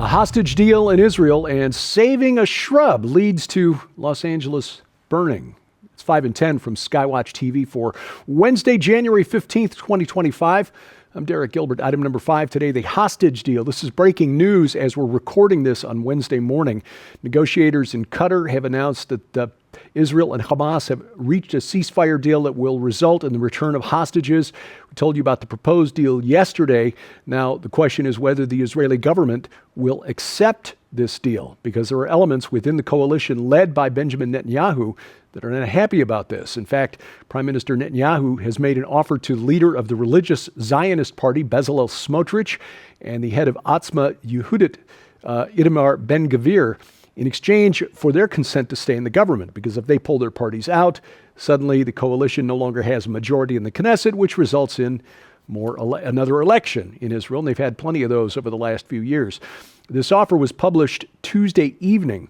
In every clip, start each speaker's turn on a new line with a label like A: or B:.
A: hostage deal in Israel and saving a shrub leads to Los Angeles burning. It's 5 and 10 from Skywatch TV for Wednesday, January 15th, 2025. I'm Derek Gilbert. Item number 5 today, the hostage deal. This is breaking news as we're recording this on Wednesday morning. Negotiators in Qatar have announced that Israel and Hamas have reached a ceasefire deal that will result in the return of hostages. We told you about the proposed deal yesterday. Now, the question is whether the Israeli government will accept this deal, because there are elements within the coalition led by Benjamin Netanyahu that are not happy about this. In fact, Prime Minister Netanyahu has made an offer to the leader of the religious Zionist party, Bezalel Smotrich, and the head of Otzma Yehudit, Itamar Ben-Gvir, in exchange for their consent to stay in the government, because if they pull their parties out, suddenly the coalition no longer has a majority in the Knesset, which results in another election in Israel, and they've had plenty of those over the last few years. This offer was published Tuesday evening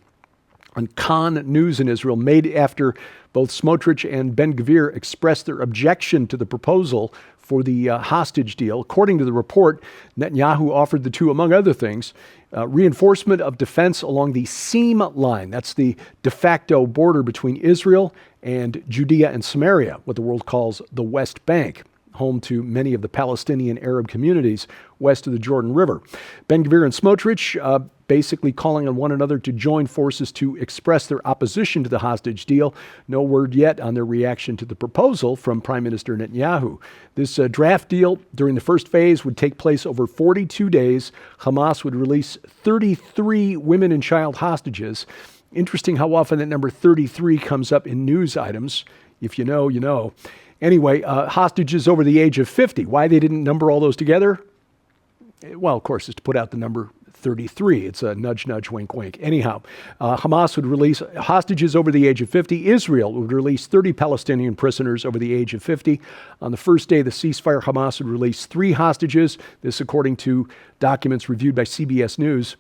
A: on Khan News in Israel, made after both Smotrich and Ben-Gvir expressed their objection to the proposal for the hostage deal. According to the report, Netanyahu offered the two, among other things, reinforcement of defense along the seam line. That's the de facto border between Israel and Judea and Samaria, what the world calls the West Bank, home to many of the Palestinian Arab communities west of the Jordan River. Ben-Gvir and Smotrich basically calling on one another to join forces to express their opposition to the hostage deal. No word yet on their reaction to the proposal from Prime Minister Netanyahu. This draft deal during the first phase would take place over 42 days. Hamas would release 33 women and child hostages. Interesting how often that number 33 comes up in news items. If you know, you know. Anyway, hostages over the age of 50. Why they didn't number all those together? Well, of course, it's to put out the number 33. It's a nudge, nudge, wink, wink. Anyhow, Hamas would release hostages over the age of 50. Israel would release 30 Palestinian prisoners over the age of 50. On the first day of the ceasefire, Hamas would release 3 hostages. This according to documents reviewed by CBS News.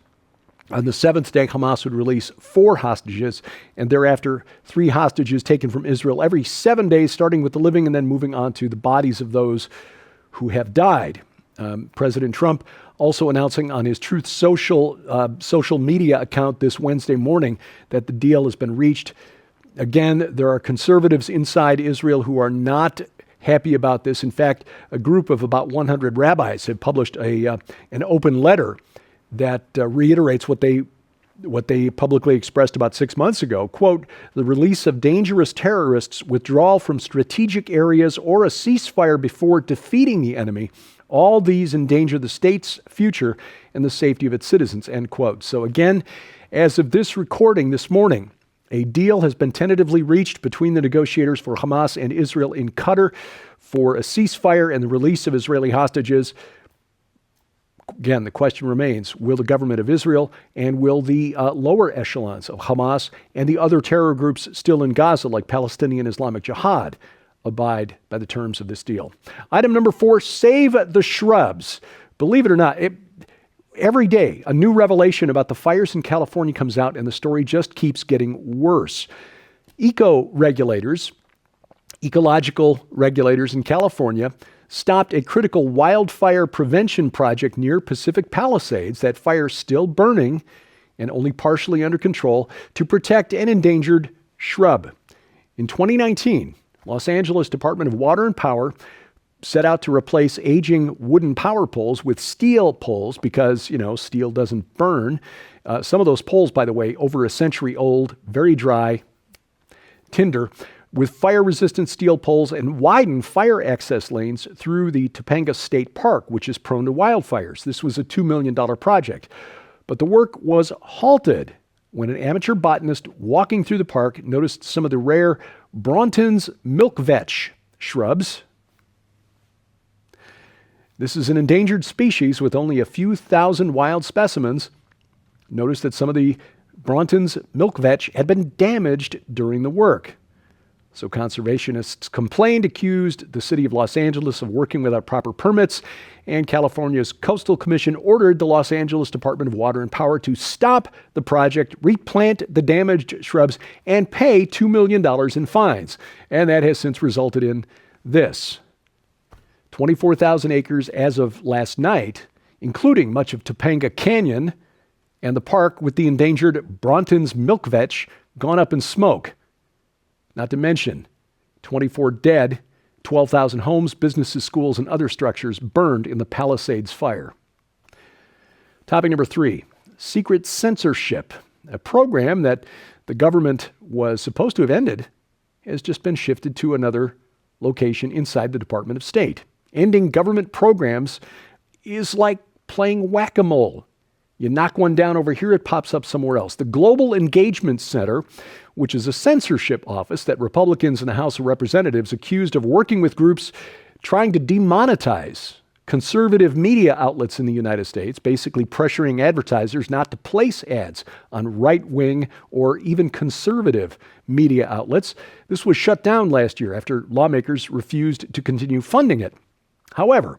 A: On the 7th day, Hamas would release 4 hostages, and thereafter 3 hostages taken from Israel every 7 days, starting with the living and then moving on to the bodies of those who have died. President Trump also announcing on his Truth social media account this Wednesday morning that the deal has been reached. Again, there are conservatives inside Israel who are not happy about this. In fact, a group of about 100 rabbis have published an open letter that reiterates what they publicly expressed about 6 months ago. Quote, the release of dangerous terrorists, withdrawal from strategic areas, or a ceasefire before defeating the enemy, all these endanger the state's future and the safety of its citizens, end quote. So again, as of this recording this morning, a deal has been tentatively reached between the negotiators for Hamas and Israel in Qatar for a ceasefire and the release of Israeli hostages. Again, the question remains, will the government of Israel and will the lower echelons of Hamas and the other terror groups still in Gaza, like Palestinian Islamic Jihad, abide by the terms of this deal? Item number 4, save the shrubs. Believe it or not, every day a new revelation about the fires in California comes out, and the story just keeps getting worse. Ecological regulators in California stopped a critical wildfire prevention project near Pacific Palisades, that fire still burning and only partially under control, to protect an endangered shrub. In 2019, Los Angeles Department of Water and Power set out to replace aging wooden power poles with steel poles because, steel doesn't burn. Some of those poles, by the way, over a century old, very dry tinder, with fire-resistant steel poles, and widen fire access lanes through the Topanga State Park, which is prone to wildfires. This was a $2 million project. But the work was halted when an amateur botanist walking through the park noticed some of the rare Bronton's milkvetch shrubs. This is an endangered species with only a few thousand wild specimens. Noticed that some of the Bronton's milkvetch had been damaged during the work. So conservationists complained, accused the city of Los Angeles of working without proper permits, and California's Coastal Commission ordered the Los Angeles Department of Water and Power to stop the project, replant the damaged shrubs, and pay $2 million in fines. And that has since resulted in this. 24,000 acres as of last night, including much of Topanga Canyon, and the park with the endangered Bronton's milk vetch gone up in smoke. Not to mention 24 dead, 12,000 homes, businesses, schools, and other structures burned in the Palisades fire. Topic number 3, secret censorship. A program that the government was supposed to have ended has just been shifted to another location inside the Department of State. Ending government programs is like playing whack-a-mole. You knock one down over here, it pops up somewhere else. The Global Engagement Center, which is a censorship office that Republicans in the House of Representatives accused of working with groups trying to demonetize conservative media outlets in the United States, basically pressuring advertisers not to place ads on right-wing or even conservative media outlets. This was shut down last year after lawmakers refused to continue funding it. However,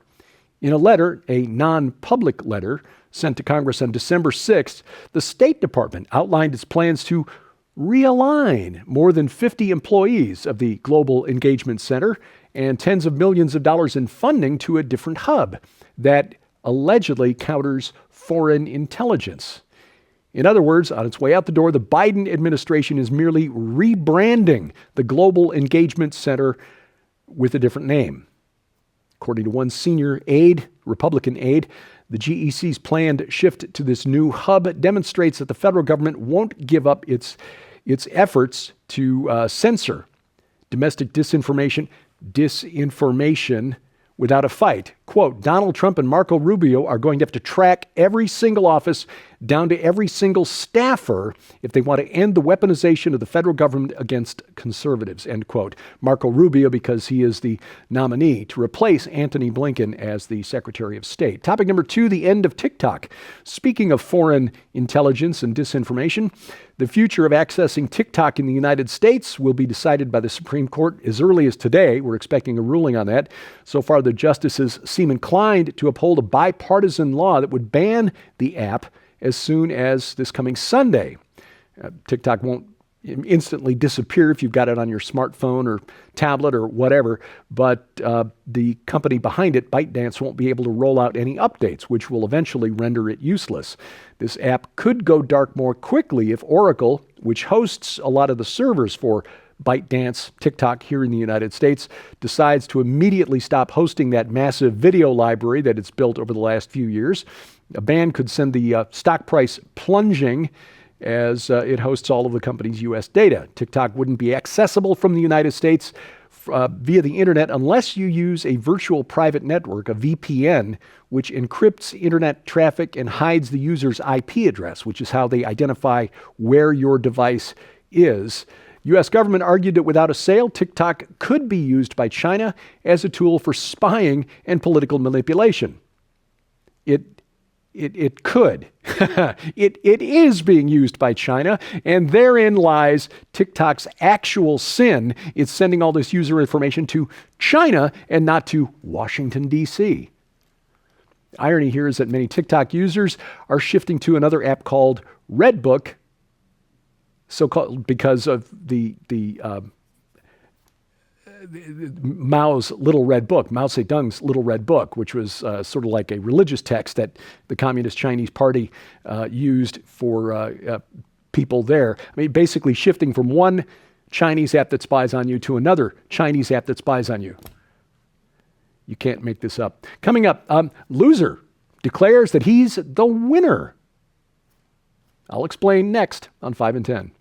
A: in a letter, a non-public letter sent to Congress on December 6th, the State Department outlined its plans to realign more than 50 employees of the Global Engagement Center and tens of millions of dollars in funding to a different hub that allegedly counters foreign intelligence. In other words, on its way out the door, the Biden administration is merely rebranding the Global Engagement Center with a different name. According to one senior aide, Republican aide, the GEC's planned shift to this new hub demonstrates that the federal government won't give up its efforts to censor domestic disinformation without a fight. Quote, Donald Trump and Marco Rubio are going to have to track every single office down to every single staffer if they want to end the weaponization of the federal government against conservatives, end quote. Marco Rubio, because he is the nominee to replace Antony Blinken as the Secretary of State. Topic number 2, the end of TikTok. Speaking of foreign intelligence and disinformation, the future of accessing TikTok in the United States will be decided by the Supreme Court as early as today. We're expecting a ruling on that. So far, the justices seem inclined to uphold a bipartisan law that would ban the app as soon as this coming Sunday. TikTok won't instantly disappear if you've got it on your smartphone or tablet or whatever, but the company behind it, ByteDance, won't be able to roll out any updates, which will eventually render it useless. This app could go dark more quickly if Oracle, which hosts a lot of the servers for ByteDance, TikTok here in the United States, decides to immediately stop hosting that massive video library that it's built over the last few years. A ban could send the stock price plunging as it hosts all of the company's U.S. data. TikTok wouldn't be accessible from the United States via the internet unless you use a virtual private network, a VPN, which encrypts internet traffic and hides the user's IP address, which is how they identify where your device is. U.S. government argued that without a sale, TikTok could be used by China as a tool for spying and political manipulation. It could. It is being used by China, and therein lies TikTok's actual sin. It's sending all this user information to China and not to Washington, D.C. Irony here is that many TikTok users are shifting to another app called Redbook, so-called because of the Mao's Little Red Book, Mao Zedong's Little Red Book, which was sort of like a religious text that the Communist Chinese Party used for people there. I mean, basically shifting from one Chinese app that spies on you to another Chinese app that spies on you. You can't make this up. Coming up, loser declares that he's the winner. I'll explain next on 5 and 10.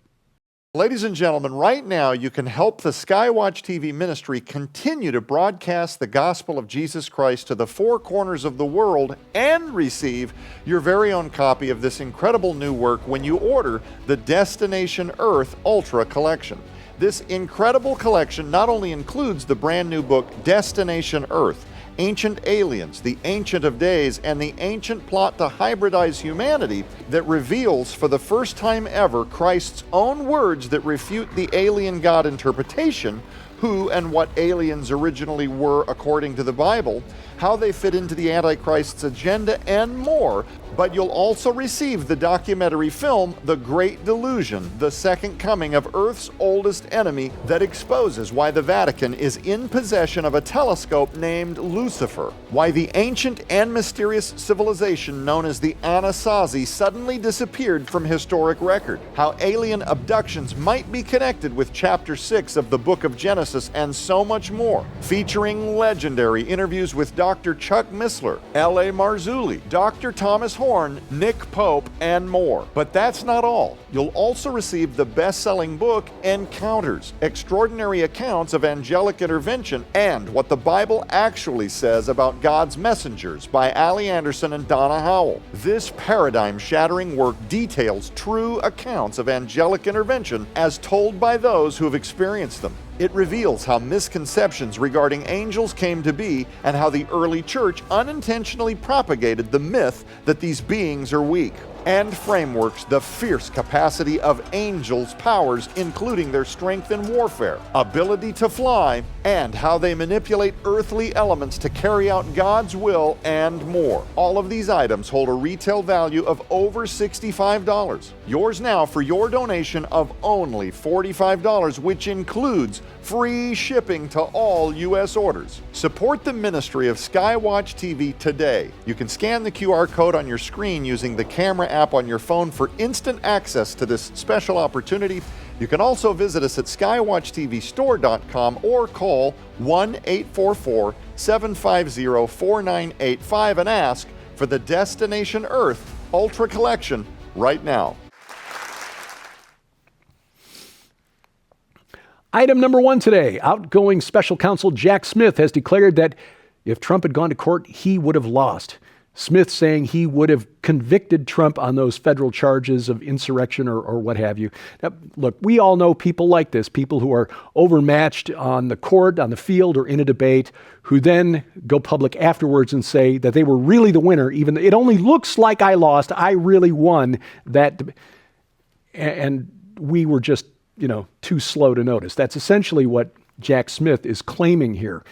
B: Ladies and gentlemen, right now you can help the Skywatch TV ministry continue to broadcast the gospel of Jesus Christ to the four corners of the world and receive your very own copy of this incredible new work when you order the Destination Earth Ultra Collection. This incredible collection not only includes the brand new book Destination Earth, Ancient Aliens, the Ancient of Days, and the ancient plot to hybridize humanity that reveals for the first time ever Christ's own words that refute the alien God interpretation, who and what aliens originally were according to the Bible, how they fit into the Antichrist's agenda, and more. But you'll also receive the documentary film, The Great Delusion, the second coming of Earth's oldest enemy, that exposes why the Vatican is in possession of a telescope named Lucifer, why the ancient and mysterious civilization known as the Anasazi suddenly disappeared from historic record, how alien abductions might be connected with chapter 6 of the book of Genesis, and so much more, featuring legendary interviews with Dr. Chuck Missler, L.A. Marzulli, Dr. Thomas Horn, Nick Pope, and more. But that's not all. You'll also receive the best-selling book, Encounters, Extraordinary Accounts of Angelic Intervention and What the Bible Actually Says About God's Messengers by Allie Anderson and Donna Howell. This paradigm-shattering work details true accounts of angelic intervention as told by those who have experienced them. It reveals how misconceptions regarding angels came to be and how the early church unintentionally propagated the myth that these beings are weak, and frameworks the fierce capacity of angels' powers, including their strength in warfare, ability to fly, and how they manipulate earthly elements to carry out God's will, and more. All of these items hold a retail value of over $65. Yours now for your donation of only $45, which includes free shipping to all U.S. orders. Support the ministry of Skywatch TV today. You can scan the QR code on your screen using the camera app on your phone for instant access to this special opportunity. You can also visit us at skywatchtvstore.com or call 1-844-750-4985 and ask for the Destination Earth Ultra Collection right now.
A: Item number one today, outgoing special counsel Jack Smith has declared that if Trump had gone to court, he would have lost. Smith saying he would have convicted Trump on those federal charges of insurrection or what have you. Now, look, we all know people like this, people who are overmatched on the court, on the field, or in a debate, who then go public afterwards and say that they were really the winner, even though it only looks like I lost, I really won that, and we were just too slow to notice. That's essentially what Jack Smith is claiming here.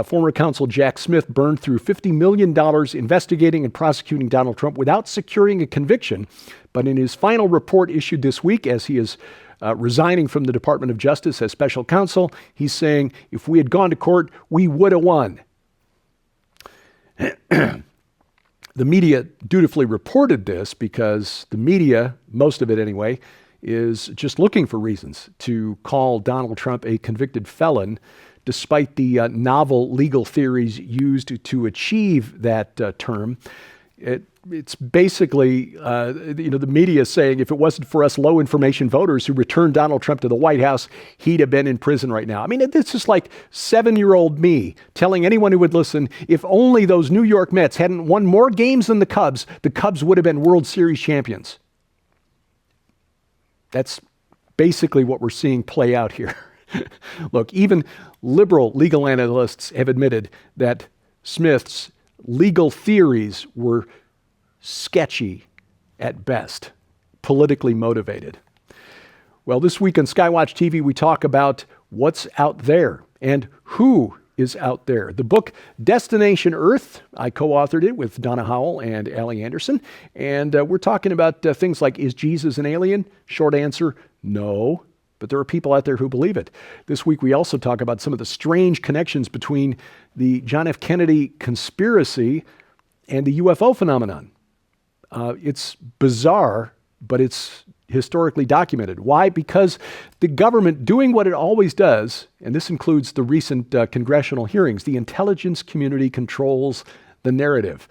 A: Former counsel Jack Smith burned through $50 million investigating and prosecuting Donald Trump without securing a conviction. But in his final report issued this week, as he is resigning from the Department of Justice as special counsel, he's saying, if we had gone to court, we would have won. The media dutifully reported this because the media, most of it anyway, is just looking for reasons to call Donald Trump a convicted felon, despite the novel legal theories used to achieve that term. It's basically, the media saying if it wasn't for us low information voters who returned Donald Trump to the White House, he'd have been in prison right now. I mean, it's just like 7-year-old me telling anyone who would listen, if only those New York Mets hadn't won more games than the Cubs would have been World Series champions. That's basically what we're seeing play out here. Look, even liberal legal analysts have admitted that Smith's legal theories were sketchy at best, politically motivated. Well, this week on Skywatch TV, we talk about what's out there and who is out there. The book Destination Earth, I co-authored it with Donna Howell and Allie Anderson, and we're talking about things like, is Jesus an alien? Short answer, no. But there are people out there who believe it. This week, we also talk about some of the strange connections between the John F. Kennedy conspiracy and the UFO phenomenon. It's bizarre, but it's historically documented. Why? Because the government, doing what it always does, and this includes the recent congressional hearings, the intelligence community controls the narrative.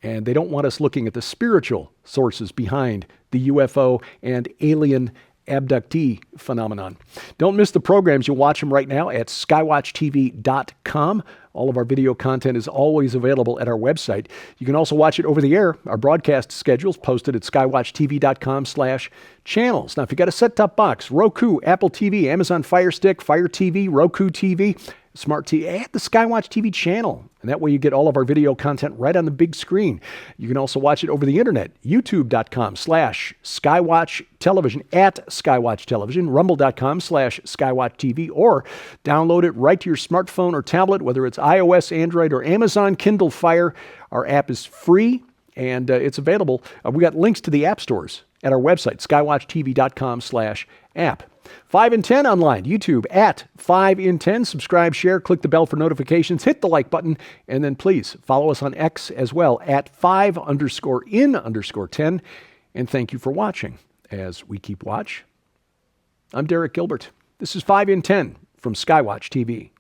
A: And they don't want us looking at the spiritual sources behind the UFO and alien abductee phenomenon. Don't miss the programs. You'll watch them right now at skywatchtv.com. All of our video content is always available at our website. You can also watch it over the air. Our broadcast schedule's posted at skywatchtv.com/channels. Now, if you got a set-top box, Roku, Apple TV, Amazon Fire Stick, Fire TV, Roku TV, Smart TV, add the Skywatch TV channel. And that way you get all of our video content right on the big screen. You can also watch it over the internet, youtube.com/Skywatch Television, at Skywatch Television, rumble.com/Skywatch TV, or download it right to your smartphone or tablet, whether it's iOS, Android, or Amazon Kindle Fire. Our app is free and it's available. We got links to the app stores at our website, skywatchtv.com/app. 5 in 10 online, YouTube at 5 in 10. Subscribe, share, click the bell for notifications, hit the like button, and then please follow us on X as well at 5_in_10. And thank you for watching. As we keep watch, I'm Derek Gilbert. This is 5 in 10 from Skywatch TV.